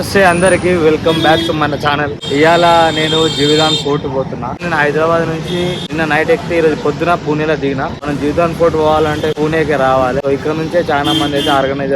నమస్తే అందరికి, welcome back to మన ఛానల్. ఇవాళ నేను జీవిదాన్ ఫోర్ట్ పోతున్నా. నేను హైదరాబాద్ నుంచి నిన్న నైట్ ఎక్కితే ఈరోజు పొద్దున పూణేలో దిగిన. మనం జీవిదాన్ ఫోర్ట్ పోవాలంటే పూణేకి రావాలి. ఇక్కడ నుంచే చాలా మంది అయితే ఆర్గనైజ్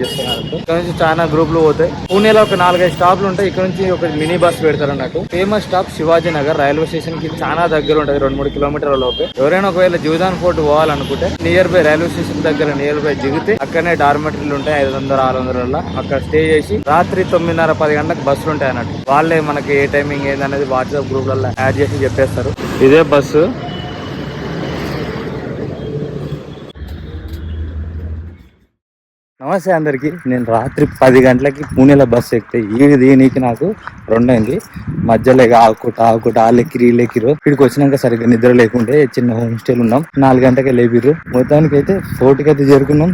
చేస్తున్నారు. ఇక్కడ నుంచి చాలా గ్రూపులు పోతాయి. పూణేలో ఒక 4-5 స్టాప్లు ఉంటాయి. ఇక్కడ నుంచి ఒక మినీ బస్ పెడతారు అన్నట్టు. Famous stop Shivaji Nagar railway station కి చాలా దగ్గర ఉంటుంది, 2-3 కిలోమీటర్ల లోపే. ఎవరైనా ఒకవేళ జీవిదాన్ ఫోర్ట్ పోవాలనుకుంటే నియర్ బై రైల్వే స్టేషన్ దగ్గర నియర్ బై దిగితే అక్కడనే డార్మెటరీలు ఉంటాయి. 500-600 అక్కడ స్టే చేసి రాత్రి 9:30-10 గంటలకు బస్సులు ఉంటాయి అన్నట్టు. వాళ్ళే మనకి ఏ టైమింగ్ ఏందనేది వాట్సాప్ గ్రూప్లలో యాడ్ చేసి చెప్పేస్తారు. ఇదే బస్సు. నమస్తే అందరికి. నేను రాత్రి 10 గంటలకి పూణేలో బస్సు ఎక్కితే దీనికి నాకు 2 అయింది. మధ్యలో ఆకుట వీళ్ళెక్కిరు. ఇక్కడికి వచ్చినాక సరిగ్గా నిద్ర లేకుంటే చిన్న హోమ్ స్టేలు ఉన్నాం. 4 గంటలకే లేపిర్రు. మొత్తానికి అయితే ఫోర్ట్కి అయితే చేరుకున్నాం.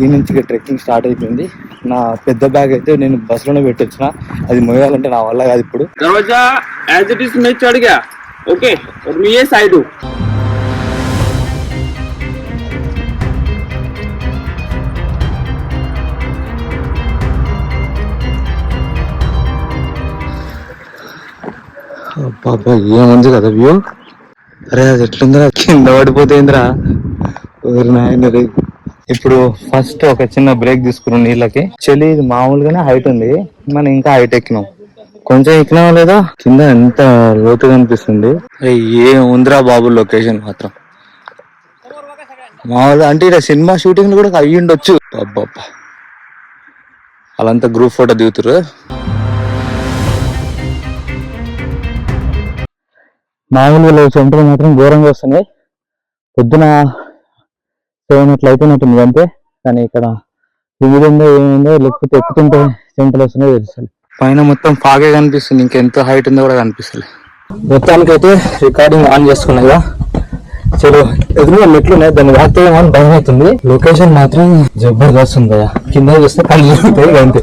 ఈ నుంచి ట్రెక్కింగ్ స్టార్ట్ అయిపోయింది. నా పెద్ద బ్యాగ్ అయితే నేను బస్సులోనే పెట్టొచ్చిన. అది మోయాలంటే నా వల్ల కాదు. ఇప్పుడు బాబా ఏముంది కదా వ్యూ. అరే అది ఎట్లుందిరా, కింద పడిపోతేందిరా. ఇప్పుడు ఫస్ట్ ఒక చిన్న బ్రేక్ తీసుకున్నాం నీళ్ళకి. చలి ఇది మామూలుగానే హైట్ ఉంది, మనం ఇంకా హైట్ ఎక్కినాం. కొంచెం ఎక్కినాం లేదా, కింద ఎంత లోతుగా అనిపిస్తుంది. ఏముందిరా బాబు లొకేషన్ మాత్రం మామూలుగా అంటే ఇక్కడ సినిమా షూటింగ్ కూడా అయ్యి ఉండొచ్చు. అబ్బబ్బా వాళ్ళంతా గ్రూప్ ఫోటో దిగుతారు. మామూలుగా చెంటలు మాత్రం ఘోరంగా వస్తున్నాయి. పొద్దున 7 అయిపోయినట్టుంది అంతే. కానీ ఇక్కడ ఏమిందో లేకపోతే ఎక్కుతుంటే చెంటలు వస్తున్నాయో తెలుస్తుంది. పైన మొత్తం ఫాగే కనిపిస్తుంది, ఇంకెంత హైట్ ఉందో కూడా కనిపిస్తుంది. మొత్తానికైతే రికార్డింగ్ ఆన్ చేసుకున్నా కదా. చలో ఎదురుగా మెట్లు ఉన్నాయి, దాన్ని వాడితే ఏమో భయం అవుతుంది. లొకేషన్ మాత్రం జబర్దస్త్ ఉంది కదా. కింద చూస్తే కళ్ళు జరుగుతాయి అంతే.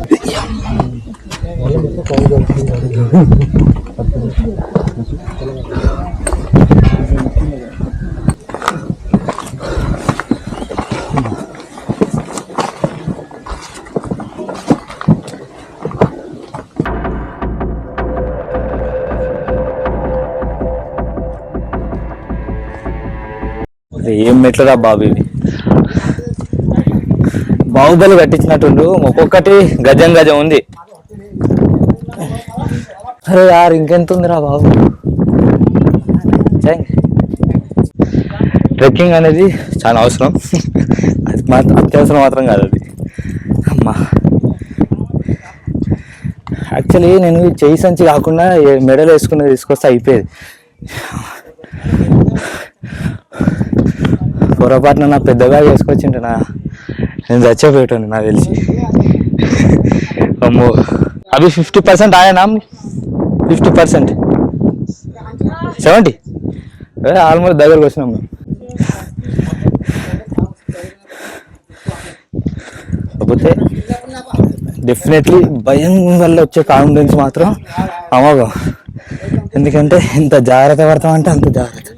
ఏం మెట్లురా బాబు ఇవి. బాహుబలి కట్టించినట్టుండు, ఒక్కొక్కటి గజం ఉంది. అరే యార్ ఇంకెంత ఉందిరా బాబు. ట్రెక్కింగ్ అనేది చాలా అవసరం, అది మాత్రం అత్యవసరం మాత్రం కాదు అది. అమ్మా యాక్చువల్లీ నేను చెయ్యి సంచి కాకుండా మెడలు వేసుకున్నది తీసుకొస్తే అయిపోయేది. పొరపాటున నా పెద్ద బ్యాగ్ వేసుకొచ్చింటే నేను చచ్చిపోయేటోని నాకు తెలిసి. అమ్మో అవి 50% ఆయనా, 50% 70 ఆల్మోస్ట్ దగ్గరకు వచ్చినాం మేము. కాకపోతే డెఫినెట్లీ భయం వల్ల వచ్చే కాన్ఫిడెన్స్ మాత్రం అమోఘం. ఎందుకంటే ఎంత జాగ్రత్త పడతామంటే అంత జాగ్రత్త,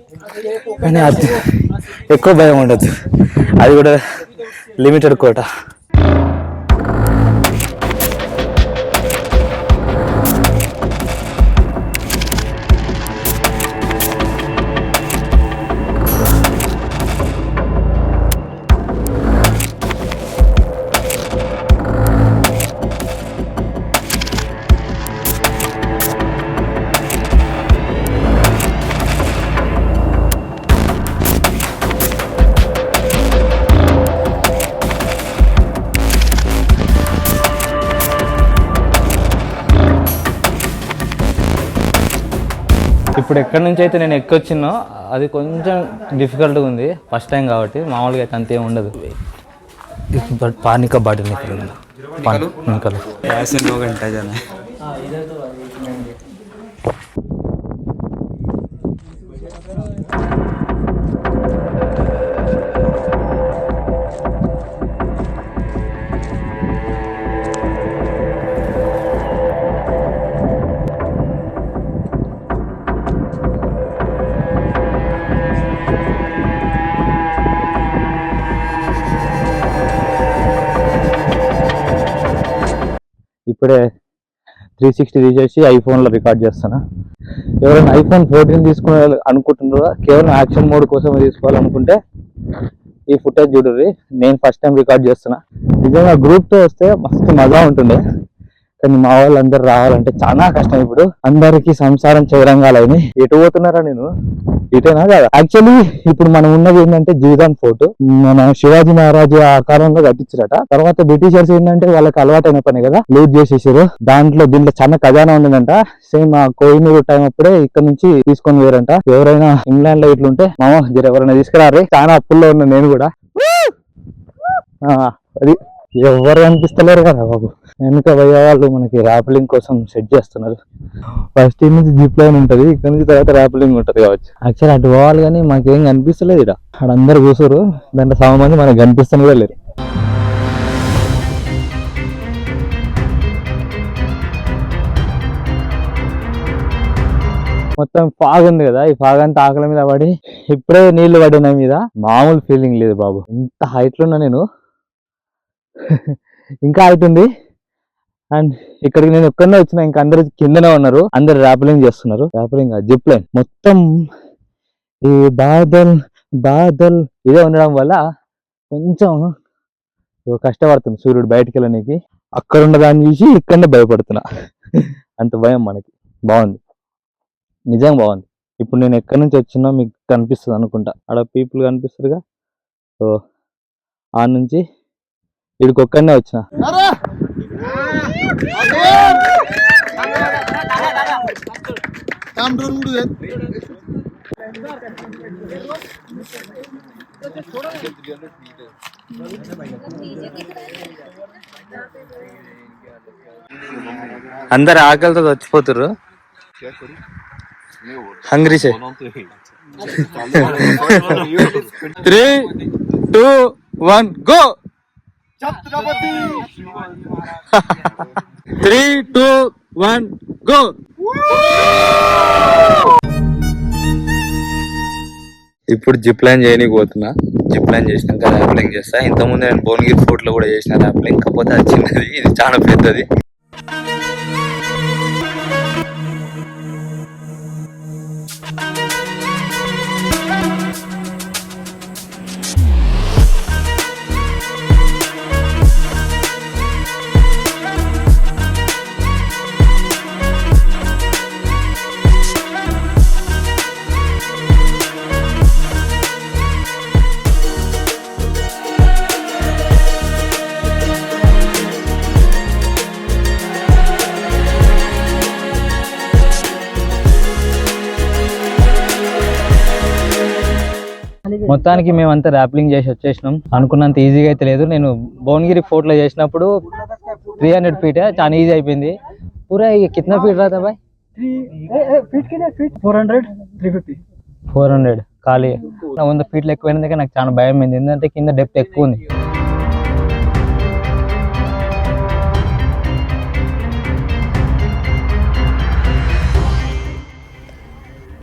కానీ అది ఎక్కువ భయం ఉండదు. అది కూడా లిమిటెడ్ కోట. ఇప్పుడు ఎక్కడి నుంచి అయితే నేను ఎక్కొచ్చినో అది కొంచెం డిఫికల్ట్గా ఉంది, ఫస్ట్ టైం కాబట్టి. మామూలుగా అయితే అంతేం ఉండదు. బట్ పానిక బాటిల్ నికలు ఇప్పుడే 360 తీసేసి ఐఫోన్లో రికార్డ్ చేస్తాను. ఎవరైనా ఐఫోన్ 14 తీసుకోవాలి అనుకుంటున్నారో, కేవలం యాక్షన్ మోడ్ కోసమే తీసుకోవాలనుకుంటే ఈ ఫుటేజ్ చూడండి. నేను ఫస్ట్ టైం రికార్డ్ చేస్తున్నా. నిజంగా గ్రూప్తో వస్తే మస్తు మజా ఉంటుండే, కానీ మా వాళ్ళందరూ రావాలంటే చాలా కష్టం. ఇప్పుడు అందరికీ సంసారం చదరంగాలని ఎటు పోతున్నారా? నేను ఇటేనా కదా? యాక్చువల్లీ ఇప్పుడు మనం ఉన్నది ఏంటంటే జీవితాన్ ఫోర్ట్. మన శివాజీ మహారాజు ఆ కాలంలో కట్టించారట. తర్వాత బ్రిటిషర్స్ ఏంటంటే వాళ్ళకి అలవాటైన పని కదా, లూట్ చేసేసారు. దీంట్లో చాలా ఖజానా ఉండిందంట. సేమ్ ఆ కోహినూరు టైం అప్పుడే ఇక్కడ నుంచి తీసుకొని వేరంట. ఎవరైనా ఇంగ్లాండ్ లో ఇట్లుంటే మామ ఎవరైనా తీసుకురారే, చాలా అప్పుల్లో ఉన్నా నేను కూడా. అది ఎవరు కనిపిస్తలేరు కదా బాబు. వెనుక పోయే వాళ్ళు మనకి ర్యాప్లింగ్ కోసం సెట్ చేస్తున్నారు. ఫస్ట్ నుంచి జిప్ లైన్ ఉంటుంది, ఇక్కడ నుంచి తర్వాత ర్యాప్లింగ్ ఉంటుంది కావచ్చు. యాక్చువల్లీ అటు పోవాలి కానీ మాకేం కనిపిస్తలేదు. ఇక్కడ అందరు కూర్చోరు, దాంట్లో సగం మంది మనకు కనిపిస్తున్న కూడా లేరు. మొత్తం ఫాగ్ ఉంది కదా, ఈ ఫాగ్ అంతా ఆకలి మీద పడి ఇప్పుడే నీళ్లు పడిన మీద మామూలు ఫీలింగ్ లేదు బాబు. ఇంత హైట్ లో ఉన్నా నేను, ఇంకా హైట్ ఉంది. అండ్ ఇక్కడికి నేను ఒక్కనే వచ్చిన, ఇంకా అందరు కిందనే ఉన్నారు. అందరు ర్యాప్లింగ్ చేస్తున్నారు. ర్యాప్లింగ్ జిప్ లైన్ మొత్తం ఈ బాదల్ ఇదే ఉండడం వల్ల కొంచెం కష్టపడుతుంది సూర్యుడు బయటకు వెళ్ళడానికి. అక్కడ ఉన్న దాన్ని చూసి ఇక్కడనే భయపడుతున్నా. అంత భయం మనకి. బాగుంది, నిజంగా బాగుంది. ఇప్పుడు నేను ఎక్కడి నుంచి వచ్చినా మీకు కనిపిస్తుంది అనుకుంటా. ఆడ పీపుల్ కనిపిస్తుందిగా. సో ఆ నుంచి ఇక్కడికి ఒక్కడనే వచ్చిన. అందరు ఆకలితో చచ్చిపోతుర్రు. హంగ్రీ సే 3, 2, 1 గో. 3, 2, 1 గో. ఇప్పుడు జిప్ లైన్ చేయడానికి పోతున్నా. జిప్ లైన్ చేసినాక ర్యాప్లింగ్ చేస్తా. ఇంతకుముందు నేను భువనగిరి ఫోర్ట్ లో కూడా చేసిన ర్యాప్లింగ్, కాకపోతే అది చిన్నది, ఇది చాలా పెద్దది. మొత్తానికి మేమంతా ర్యాప్లింగ్ చేసి వచ్చేసినాం. అనుకున్నంత ఈజీగా అయితే లేదు. నేను భువనగిరి ఫోర్ట్ లో చేసినప్పుడు 300 ఫీట్ చాలా ఈజీ అయిపోయింది. పూరా కిतना ఫీట్ రాతా బాయ్? 400 ఖాళీ. 100 ఫీట్లు ఎక్కువైనందుకే నాకు చాలా భయం అయింది, ఎందుకంటే కింద డెప్త్ ఎక్కువ ఉంది.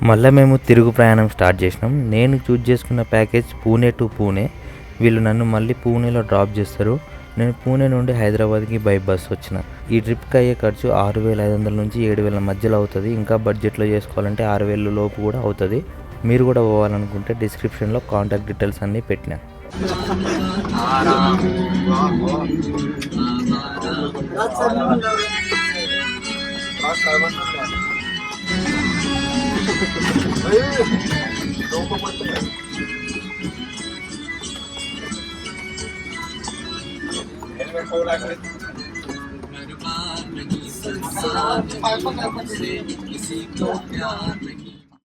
మళ్ళీ మేము తిరుగు ప్రయాణం స్టార్ట్ చేసినాం. నేను చూజ్ చేసుకున్న ప్యాకేజ్ పూణే టు పూణే. వీళ్ళు నన్ను మళ్ళీ పూణేలో డ్రాప్ చేస్తారు. నేను పూణే నుండి హైదరాబాద్కి బై బస్ వచ్చిన. ఈ ట్రిప్కి అయ్యే ఖర్చు 6,500 నుంచి 7,000 మధ్యలో అవుతుంది. ఇంకా బడ్జెట్లో చేసుకోవాలంటే 6,000 లోపు కూడా అవుతుంది. మీరు కూడా పోవాలనుకుంటే డిస్క్రిప్షన్లో కాంటాక్ట్ డీటెయిల్స్ అన్నీ పెట్టినా. मेरे